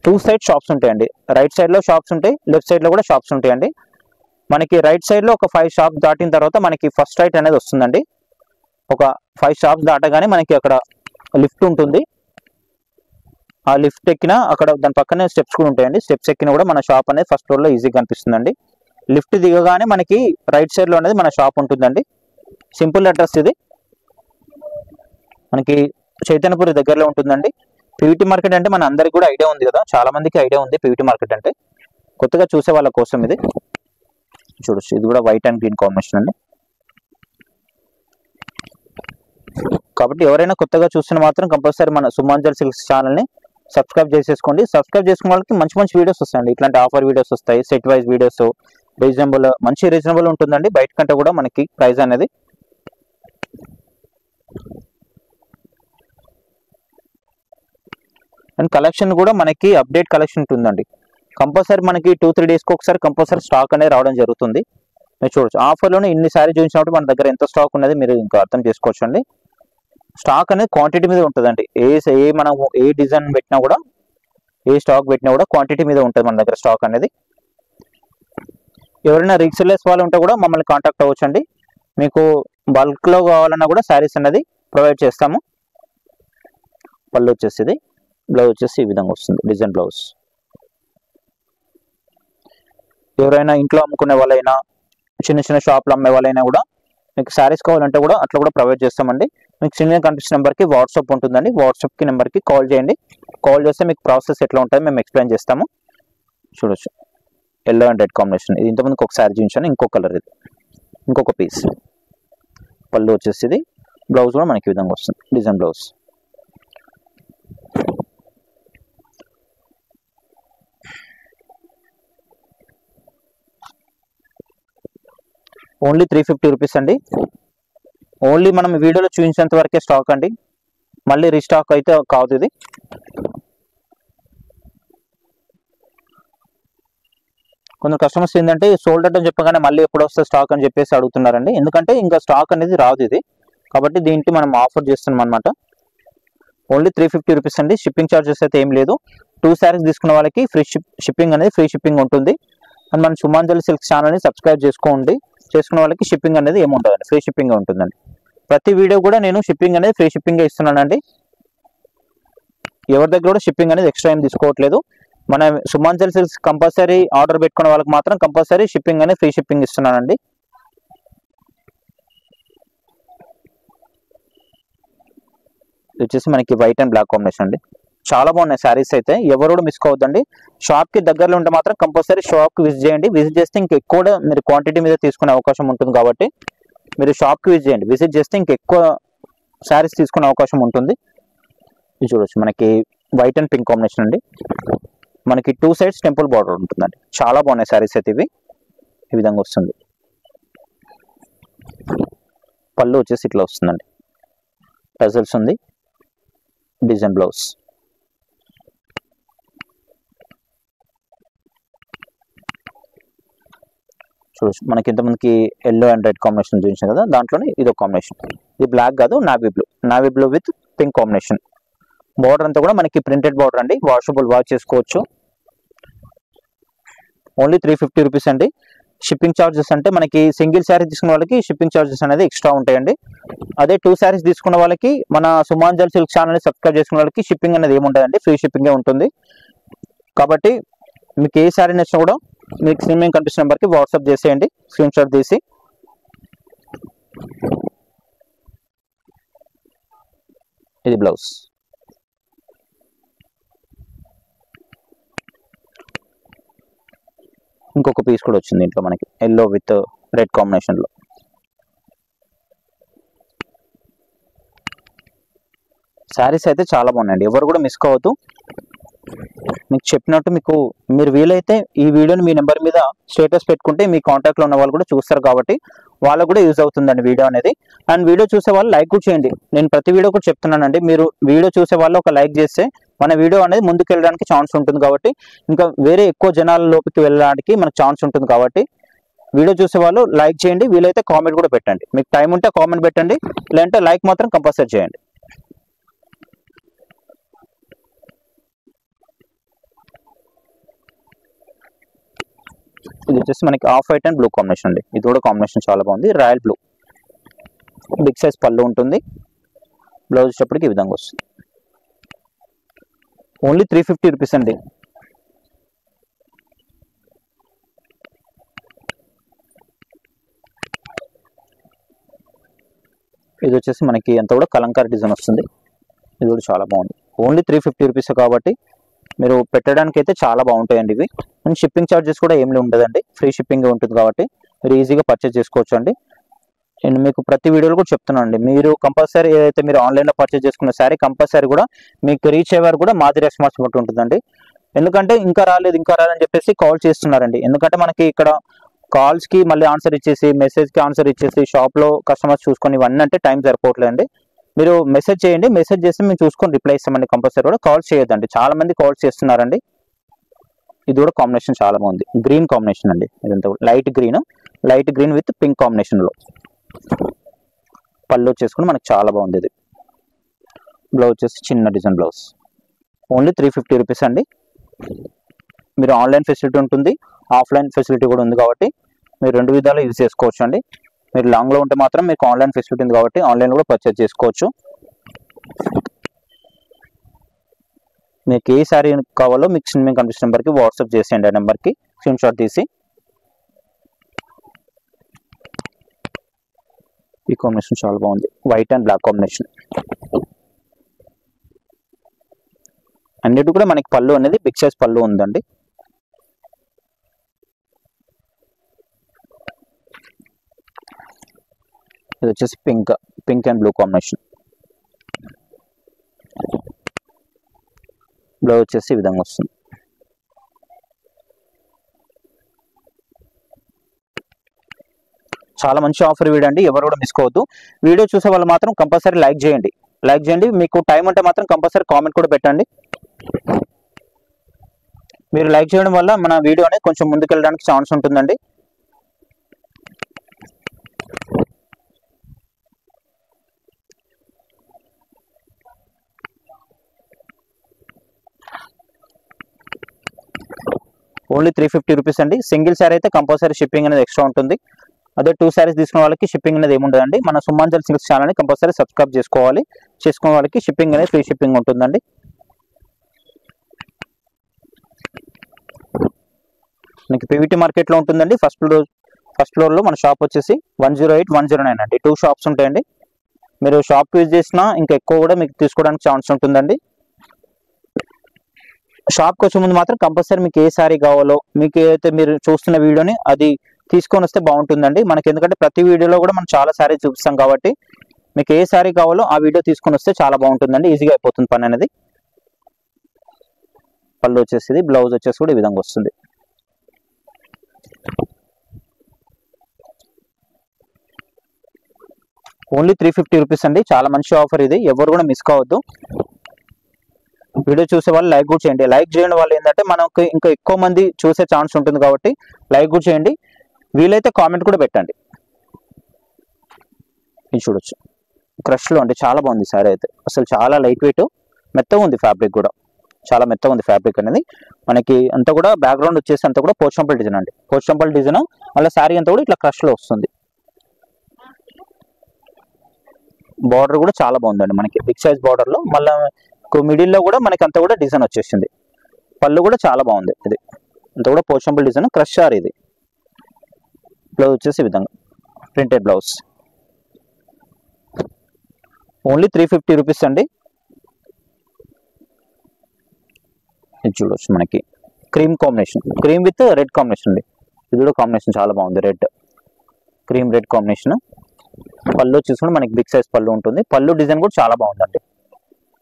2 సైడ్ షాప్స్ ఉంటాయండి. రైట్ సైడ్ లో షాప్స్ ఉంటాయి, లెఫ్ట్ సైడ్ లో కూడా షాప్స్ ఉంటాయండి. మనకి రైట్ సైడ్ లో ఒక 5 షాప్స్ దాటిన తర్వాత మనకి ఫస్ట్ రైట్ అనేది వస్తుందండి. ఒక 5 షాప్స్ దాటగానే మనకి అక్కడ లిఫ్ట్ ఉంటుంది. ఆ లిఫ్ట్ ఎక్కిన అక్కడ దాని పక్కనే స్టెప్స్ కూడా ఉంటాయండి. స్టెప్స్ ఎక్కిన కూడా మన షాప్ అనేది ఫస్ట్ ఫ్లోర్ లో ఈజీగా కనిపిస్తుందండి. లిఫ్ట్ దిగగానే మనకి రైట్ సైడ్ లో అనేది మన షాప్ ఉంటుందండి. సింపుల్ అడ్రస్ ఇది, మనకి చైతన్యపురి దగ్గరలో ఉంటుందండి. పీవీటీ మార్కెట్ అంటే మన అందరికి కూడా ఐడియా ఉంది కదా, చాలా మందికి ఐడియా ఉంది పీవీటీ మార్కెట్ అంటే. కొత్తగా చూసే వాళ్ళ కోసం ఇది చూడొచ్చు. ఇది కూడా వైట్ అండ్ గ్రీన్ కాంబినేషన్ అండి. కాబట్టి ఎవరైనా కొత్తగా చూస్తున్న మాత్రం కంపల్సరీ మన సుమంజల్ సిల్క్స్ ఛానల్ని సబ్స్క్రైబ్ చేసేసుకోండి. సబ్స్క్రైబ్ చేసుకున్న వాళ్ళకి మంచి మంచి వీడియోస్ వస్తాయండి. ఇట్లాంటి ఆఫర్ వీడియోస్ వస్తాయి, సెట్ వైజ్ వీడియోస్, రీజనబుల్, మంచి రీజనబుల్ ఉంటుందండి బయట కంటే కూడా మనకి ప్రైస్ అనేది. అండ్ కలెక్షన్ కూడా మనకి అప్డేట్ కలెక్షన్ ఉంటుందండి. కంపల్సరీ మనకి 2-3 డేస్కి ఒకసారి కంపల్సరీ స్టాక్ అనేది రావడం జరుగుతుంది. మీరు చూడొచ్చు ఆఫర్లోనే ఇన్ని సారీ చూసినప్పుడు మన దగ్గర ఎంత స్టాక్ ఉన్నది మీరు ఇంకా అర్థం చేసుకోవచ్చు అండి. స్టాక్ అనేది క్వాంటిటీ మీద ఉంటుందండి. మనం ఏ డిజైన్ పెట్టినా కూడా, ఏ స్టాక్ పెట్టినా కూడా క్వాంటిటీ మీద ఉంటుంది మన దగ్గర స్టాక్ అనేది. ఎవరైనా రీసేలర్స్ వాళ్ళు ఉంటే కూడా మమ్మల్ని కాంటాక్ట్ అవ్వచ్చు అండి. మీకు బల్క్లో కావాలన్నా కూడా శారీస్ అనేది ప్రొవైడ్ చేస్తాము. పళ్ళు వచ్చేసి, బ్లౌజ్ వచ్చేసి ఈ విధంగా వస్తుంది, డిజైన్ బ్లౌజ్. ఎవరైనా ఇంట్లో అమ్ముకునే వాళ్ళైనా, చిన్న చిన్న షాప్లో అమ్మే వాళ్ళైనా కూడా మీకు శారీస్ కావాలంటే కూడా అట్లా కూడా ప్రొవైడ్ చేస్తామండి. మీకు చిన్న కనిపిస్తున్న నెంబర్కి వాట్సాప్ ఉంటుందండి. వాట్సాప్కి నెంబర్కి కాల్ చేయండి. కాల్ చేస్తే మీకు ప్రాసెస్ ఎట్లా ఉంటుందో మేము ఎక్స్ప్లెయిన్ చేస్తాము. చూడొచ్చు ఎల్లో అండ్ రెడ్ కాంబినేషన్. ఇది ఇంతకుముందుకు ఒక శారీ చూపించాను, ఇంకో కలర్ ఇది, ఇంకొక పీస్. పళ్ళు వచ్చేసి ఇది, బ్లౌజ్ కూడా మనకి ఈ విధంగా వస్తుంది, డిజైన్ బ్లౌజ్. ఓన్లీ 350 రూపీస్ అండి. ఓన్లీ మనం వీడియోలో చూపించేంత వరకే స్టాక్ అండి, మళ్ళీ రీస్టాక్ అయితే కాదు ఇది. కొందరు కస్టమర్స్ ఏంటంటే సోల్డ్ అవుట్ అని చెప్పగానే మళ్ళీ ఎప్పుడు వస్తే స్టాక్ అని చెప్పేసి అడుగుతున్నారండి. ఎందుకంటే ఇంకా స్టాక్ అనేది రాదు ఇది, కాబట్టి దీనికి మనం ఆఫర్ చేస్తున్నాం అనమాట. ఓన్లీ 350 రూపీస్ అండి. షిప్పింగ్ ఛార్జెస్ అయితే ఏం లేదు. 2 శారీస్ తీసుకున్న వాళ్ళకి షిప్పింగ్ అనేది ఫ్రీ షిప్పింగ్ ఉంటుంది. అండ్ మన సుమాంజలి సిల్క్ ఛానల్ని సబ్స్క్రైబ్ చేసుకోండి. చేసుకున్న వాళ్ళకి షిప్పింగ్ అనేది ఏముంటుందండి, ఫ్రీ షిప్పింగ్ ఉంటుందండి. ప్రతి వీడియో కూడా నేను షిప్పింగ్ అనేది ఫ్రీ షిప్పింగ్ ఇస్తున్నానండి. ఎవరి దగ్గర కూడా షిప్పింగ్ అనేది ఎక్స్ట్రా ఏం తీసుకోవట్లేదు. మన సుమాంజలి సిల్క్స్ కంపల్సరీ ఆర్డర్ పెట్టుకున్న వాళ్ళకి మాత్రం కంపల్సరీ షిప్పింగ్ అనేది ఫ్రీ షిప్పింగ్ ఇస్తున్నానండి. ఇది వచ్చేసి మనకి వైట్ అండ్ బ్లాక్ కాంబినేషన్ అండి. చాలా బాగున్నాయి శారీస్ అయితే, ఎవరు కూడా మిస్ కావద్దండి. షాప్కి దగ్గరలో ఉంటే మాత్రం కంపల్సరీ షాప్కి విజిట్ చేయండి. విజిట్ చేస్తే ఇంకెక్కువ మీరు క్వాంటిటీ మీద తీసుకునే అవకాశం ఉంటుంది కాబట్టి మీరు షాప్కి విజిట్ చేయండి. విజిట్ చేస్తే ఇంకెక్కువ శారీస్ తీసుకునే అవకాశం ఉంటుంది. ఇది చూడొచ్చు మనకి వైట్ అండ్ పింక్ కాంబినేషన్ అండి. మనకి 2 సైడ్స్ టెంపుల్ బార్డర్ ఉంటుందండి. చాలా బాగున్నాయి శారీస్ అయితే ఇవి. ఈ విధంగా వస్తుంది. పళ్ళు వచ్చేసి ఇట్లా వస్తుందండి, టజల్స్ ఉంది, డిజైన్ బ్లౌజ్. చూడొచ్చు మనకి ఇంతమందికి ఎల్లో అండ్ రెడ్ కాంబినేషన్ చూపించాం కదా, దాంట్లోనే ఇదో కాంబినేషన్. ఇది బ్లాక్ కాదు, navy blue with pink combination. Border అంతా కూడా మనకి ప్రింటెడ్ బార్డర్ అండి, వాషబుల్ వాష్ చేసుకోవచ్చు. ఓన్లీ 350 రూపీస్ అండి. షిప్పింగ్ ఛార్జెస్ అంటే మనకి సింగిల్ శారీ తీసుకున్న వాళ్ళకి షిప్పింగ్ ఛార్జెస్ అనేది ఎక్స్ట్రా ఉంటాయండి. అదే 2 శారీస్ తీసుకున్న వాళ్ళకి మన సుమాంజలి సిల్క్ ఛానల్ని సబ్స్క్రైబ్ చేసుకున్న వాళ్ళకి షిప్పింగ్ అనేది ఏముంటుందండి, ఫ్రీ షిప్పింగే ఉంటుంది. కాబట్టి మీకు ఏ శారీ నచ్చినా కూడా మీకు స్క్రీన్ మీద కనిపిస్తున్న నెంబర్కి వాట్సాప్ చేసేయండి, స్క్రీన్ షాట్ తీసి. ఇది బ్లౌజ్. ఇంకొక పీస్ కూడా వచ్చింది ఇంట్లో మనకి ఎల్లో విత్ రెడ్ కాంబినేషన్లో. శారీస్ అయితే చాలా బాగున్నాయండి, ఎవరు కూడా మిస్ కావద్దు. మీకు చెప్పినట్టు మీరు వీలైతే ఈ వీడియోని మీ నెంబర్ మీద స్టేటస్ పెట్టుకుంటే మీ కాంటాక్ట్లో ఉన్న వాళ్ళు కూడా చూస్తారు కాబట్టి వాళ్ళకు కూడా యూజ్ అవుతుందండి వీడియో అనేది. అండ్ వీడియో చూసే వాళ్ళు లైక్ కూడా చేయండి. నేను ప్రతి వీడియో కూడా చెప్తున్నానండి, మీరు వీడియో చూసే వాళ్ళు ఒక లైక్ చేస్తే మన వీడియో అనేది ముందుకు వెళ్ళడానికి ఛాన్స్ ఉంటుంది కాబట్టి, ఇంకా వేరే ఎక్కువ జనాల లోపలికి వెళ్ళడానికి మనకు ఛాన్స్ ఉంటుంది కాబట్టి వీడియో చూసే వాళ్ళు లైక్ చేయండి. వీలైతే కామెంట్ కూడా పెట్టండి. మీకు టైం ఉంటే కామెంట్ పెట్టండి, లేదంటే లైక్ మాత్రం కంపల్సరీ చేయండి. ఇది వచ్చేసి మనకి off white and blue combination అండి. ఇది కూడా కాంబినేషన్ చాలా బాగుంది, రాయల్ బ్లూ. బిగ్ సైజ్ పళ్ళు ఉంటుంది, బ్లౌజ్ వచ్చేటప్పటికి ఈ విధంగా వస్తుంది. ఓన్లీ 350 రూపీస్ అండి. ఇది వచ్చేసి మనకి అంతా కూడా కలంకారీ డిజైన్ వస్తుంది. ఇది కూడా చాలా బాగుంది. ఓన్లీ 350 రూపీస్ కాబట్టి మీరు పెట్టడానికి అయితే చాలా బాగుంటాయండి ఇవి. అండ్ షిప్పింగ్ ఛార్జెస్ కూడా ఏమి ఉండదండి, ఫ్రీ షిప్పింగ్ ఉంటుంది కాబట్టి మీరు ఈజీగా పర్చేస్ చేసుకోవచ్చు అండి. నేను మీకు ప్రతి వీడియోలో కూడా చెప్తున్నాను అండి, మీరు కంపల్సరీ ఏదైతే మీరు ఆన్లైన్లో పర్చేస్ చేసుకున్న శారీ కంపల్సరీ కూడా మీకు రీచ్ అయ్యేవారు కూడా మాది రెస్పాన్సిబిలిటీ ఉంటుందండి. ఎందుకంటే ఇంకా రాలేదు అని చెప్పేసి కాల్ చేస్తున్నారండి. ఎందుకంటే మనకి ఇక్కడ కాల్స్కి మళ్ళీ ఆన్సర్ ఇచ్చేసి, మెసేజ్కి ఆన్సర్ ఇచ్చేసి, షాప్లో కస్టమర్స్ చూసుకొని ఇవన్నీ అంటే టైం సరిపోవట్లేదండి. మీరు మెసేజ్ చేయండి, మెసేజ్ చేస్తే మేము చూసుకొని రిప్లై ఇస్తామండి కంపల్సరీ. కూడా కాల్స్ చేయొద్దండి, చాలా మంది కాల్స్ చేస్తున్నారండి. ఇది కూడా కాంబినేషన్ చాలా బాగుంది, గ్రీన్ కాంబినేషన్ అండి. ఇదంతా లైట్ గ్రీన్ విత్ పింక్ కాంబినేషన్లో పళ్ళు వచ్చేసుకుని మనకి చాలా బాగుంది. ఇది బ్లౌజ్ వచ్చేసి చిన్న డిజైన్ బ్లౌజ్, ఓన్లీ 350 రూపీస్ అండి. మీరు ఆన్లైన్ ఫెసిలిటీ ఉంటుంది, ఆఫ్లైన్ ఫెసిలిటీ కూడా ఉంది కాబట్టి మీరు రెండు విధాలు యూజ్ చేసుకోవచ్చు అండి. మీరు లాంగ్లో ఉంటే మాత్రం మీకు ఆన్లైన్ ఫెసిలిటీ ఉంది కాబట్టి ఆన్లైన్ కూడా పర్చేజ్ చేసుకోవచ్చు. మీకు ఏ శారీ కావాలో మీకు స్క్రీన్ కనిపిస్తున్న నెంబర్కి వాట్సాప్ చేసేయండి. ఆ నెంబర్కి స్క్రీన్ షాట్ తీసి. ఈ కాంబినేషన్ చాలా బాగుంది, వైట్ అండ్ బ్లాక్ కాంబినేషన్. అన్నిటి కూడా మనకి పళ్ళు అనేది బిగ్ సైజ్ పళ్ళు ఉందండి. ఇది వచ్చేసి pink and blue combination. Blouse వచ్చేసి ఈ విధంగా వస్తుంది. చాలా మంచి ఆఫర్ వీడియో అండి, ఎవరు కూడా మిస్ కావద్దు. వీడియో చూసే వాళ్ళు మాత్రం కంపల్సరీ లైక్ చేయండి. మీకు టైం ఉంటే మాత్రం కంపల్సరీ కామెంట్ కూడా పెట్టండి. మీరు లైక్ చేయడం వల్ల మన వీడియో అనేది కొంచెం ముందుకెళ్ళడానికి ఛాన్స్ ఉంటుందండి. ఓన్లీ 350 రూపీస్ అండి. సింగిల్ శారీ అయితే కంపల్సరీ షిప్పింగ్ అనేది ఎక్స్ట్రా ఉంటుంది. అదే 2 శారీస్ తీసుకున్న వాళ్ళకి షిప్పింగ్ అనేది ఏముండదండి. మన సుమాంజల్ సిల్క్స్ ఛానల్ని కంపల్సరీ సబ్స్క్రైబ్ చేసుకోవాలి. చేసుకున్న వాళ్ళకి షిప్పింగ్ అనేది ఫ్రీ షిప్పింగ్ ఉంటుందండి. మనకి పీవీటీ మార్కెట్లో ఉంటుందండి. ఫస్ట్ ఫ్లోర్లో మన షాప్ వచ్చేసి 108, 109 అండి. 2 షాప్స్ ఉంటాయండి. మీరు షాప్ యూజ్ చేసినా ఇంకా ఎక్కువ కూడా మీకు తీసుకోవడానికి ఛాన్స్ ఉంటుందండి. షాప్కి వచ్చే ముందు మాత్రం కంపల్సరీ మీకు ఏ శారీ కావాలో, మీకు ఏదైతే మీరు చూస్తున్న వీడియోని అది తీసుకొని వస్తే బాగుంటుందండి. మనకి ఎందుకంటే ప్రతి వీడియోలో కూడా మనం చాలా శారీ చూపిస్తాం కాబట్టి మీకు ఏ శారీ కావాలో ఆ వీడియో తీసుకొని వస్తే చాలా బాగుంటుందండి. ఈజీగా అయిపోతుంది పని అనేది. పళ్ళు వచ్చేసి, బ్లౌజ్ వచ్చేసి కూడా ఈ విధంగా వస్తుంది. ఓన్లీ 350 రూపీస్ అండి. చాలా మంచి ఆఫర్ ఇది, ఎవరు కూడా మిస్ కావద్దు. వీడియో చూసే వాళ్ళు లైక్ కూడా చేయండి. లైక్ చేయడం వల్ల ఏంటంటే మనకు ఇంకా ఎక్కువ మంది చూసే ఛాన్స్ ఉంటుంది కాబట్టి లైక్ కూడా చేయండి. వీలైతే కామెంట్ కూడా పెట్టండి. ఇది చూడొచ్చు, క్రష్లో అంటే చాలా బాగుంది శారీ అయితే. అసలు చాలా లైట్ వెయిట్, మెత్తగా ఉంది ఫ్యాబ్రిక్ కూడా, చాలా మెత్తగా ఉంది ఫ్యాబ్రిక్ అనేది. మనకి అంతా కూడా బ్యాక్గ్రౌండ్ వచ్చేసి అంతా కూడా పోచంపల్లి డిజైన్ అండి. పోచంపల్లి డిజైన్ అలా శారీ అంతా కూడా ఇట్లా క్రష్లో వస్తుంది. బార్డర్ కూడా చాలా బాగుందండి, మనకి బిగ్ సైజ్ బార్డర్లో. మళ్ళీ మిడిల్లో కూడా మనకి అంతా కూడా డిజైన్ వచ్చేసింది. పళ్ళు కూడా చాలా బాగుంది. ఇది అంతా కూడా పోచంపల్లి డిజైన్, క్రష్ శారీ ఇది. బ్లౌజ్ వచ్చేసి ఈ విధంగా ప్రింటెడ్ బ్లౌజ్. ఓన్లీ 350 రూపీస్ అండి. ఇది చూడవచ్చు, మనకి cream combination, cream with red combination అండి. ఇది కూడా కాంబినేషన్ చాలా బాగుంది, క్రీమ్ రెడ్ కాంబినేషన్. పళ్ళు చూసుకుంటే మనకి బిగ్ సైజ్ పళ్ళు ఉంటుంది. పళ్ళు డిజైన్ కూడా చాలా బాగుందండి.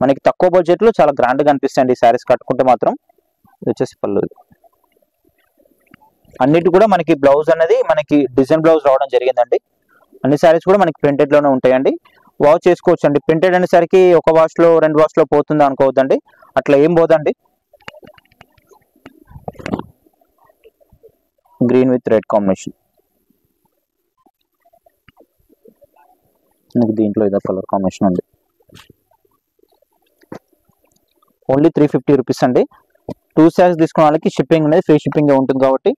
మనకి తక్కువ బడ్జెట్లో చాలా గ్రాండ్గా అనిపిస్తాయండి ఈ శారీస్ కట్టుకుంటే మాత్రం. ఇది వచ్చేసి పళ్ళు. అన్నిటి కూడా మనకి బ్లౌజ్ అనేది మనకి డిజైన్ బ్లౌజ్ రావడం జరిగిందండి. అన్ని శారీస్ కూడా మనకి ప్రింటెడ్లోనే ఉంటాయండి. వాష్ చేసుకోవచ్చు అండి. ప్రింటెడ్ అనేసరికి ఒక వాష్లో 2 వాష్లో పోతుందా అనుకోవద్దండి, అట్లా ఏం పోదండి. Green with red combination. మనకి దీంట్లో ఇదో కలర్ కాంబినేషన్ ఉంది. ఓన్లీ 350 రూపీస్ అండి. 2 శారీస్ తీసుకున్న వాళ్ళకి షిప్పింగ్ అనేది ఫ్రీ షిప్పింగ్ ఉంటుంది కాబట్టి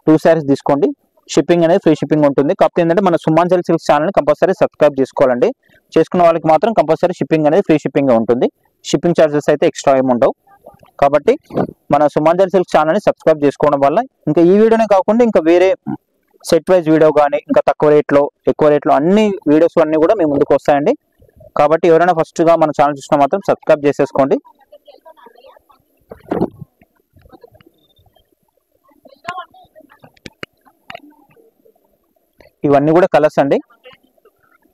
2 శారీస్ తీసుకోండి. షిప్పింగ్ అనేది ఫ్రీ షిప్పింగ్ ఉంటుంది. కాకపోతే ఏంటంటే మన సుమాంజల్ సిల్క్స్ ఛానల్ని కంపల్సరీ సబ్స్క్రైబ్ చేసుకోవాలండి. చేసుకున్న వాళ్ళకి మాత్రం కంపల్సరీ షిప్పింగ్ అనేది ఫ్రీ షిప్పింగ్ ఉంటుంది. షిప్పింగ్ ఛార్జెస్ అయితే ఎక్స్ట్రా ఏమి ఉండవు. కాబట్టి మన సుమాంజల్ సిల్క్స్ ఛానల్ని సబ్స్క్రైబ్ చేసుకోవడం వల్ల ఇంకా ఈ వీడియోనే కాకుండా ఇంకా వేరే సెట్ వైజ్ వీడియో కానీ ఇంకా తక్కువ రేట్లో ఎక్కువ రేట్లో అన్ని వీడియోస్ అన్నీ కూడా మీ ముందుకు వస్తాయండి. కాబట్టి ఎవరైనా ఫస్ట్గా మన ఛానల్ చూసినా మాత్రం సబ్స్క్రైబ్ చేసేసుకోండి. ఇవన్నీ కూడా కలర్స్ అండి.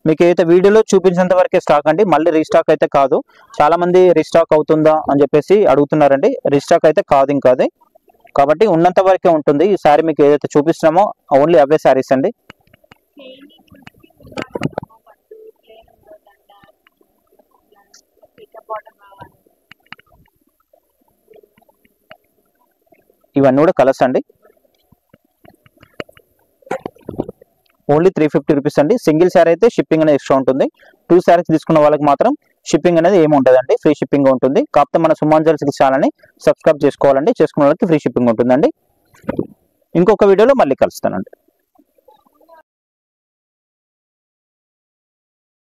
మీకు ఏదైతే వీడియోలో చూపించినంత వరకే స్టాక్ అండి, మళ్ళీ రీస్టాక్ అయితే కాదు. చాలా మంది రీస్టాక్ అవుతుందా అని చెప్పేసి అడుగుతున్నారండి. రీస్టాక్ అయితే కాదు. ఇంకా అది కాబట్టి ఉన్నంత వరకే ఉంటుంది. ఈ శారీ మీకు ఏదైతే చూపిస్తున్నామో ఓన్లీ అవే శారీస్ అండి. ఇవన్నీ కూడా కలర్స్ అండి. ఓన్లీ 350 రూపీస్ అండి. సింగిల్ శారీ అయితే షిప్పింగ్ అనేది ఎక్స్ట్రా ఉంటుంది. 2 శారీస్ తీసుకున్న వాళ్ళకి మాత్రం షిప్పింగ్ అనేది ఏమి ఉండదండి, ఫ్రీ షిప్పింగ్ ఉంటుంది. కాకపోతే మన సుమాంజల్ సిల్క్స్ ఛానల్ని సబ్స్క్రైబ్ చేసుకోవాలండి. చేసుకున్న వాళ్ళకి ఫ్రీ షిప్పింగ్ ఉంటుందండి. ఇంకొక వీడియోలో మళ్ళీ కలుస్తానండి.